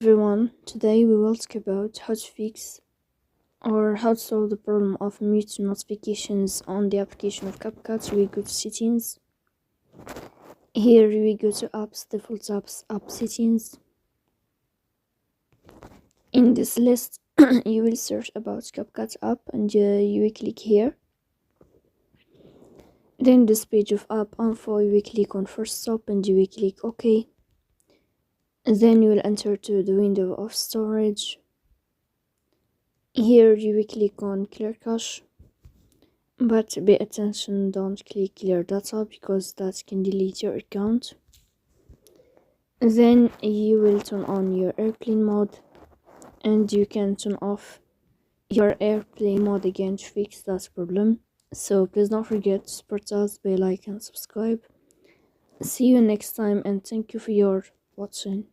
Everyone, today we will talk about how to fix or how to solve the problem of mute notifications on the application of CapCut. We go to settings. Here we go to apps, default apps, app settings. In this list, you will search about CapCut app and you will click here. Then this page of app info, you will click on first stop and you will click OK. And then you will enter to the window of storage. Here you will click on clear cache, but pay attention, don't click clear data because that can delete your account. And then you will turn on your airplane mode and you can turn off your airplane mode again to fix that problem. So please don't forget to support us by like and subscribe. See you next time and thank you for your watching.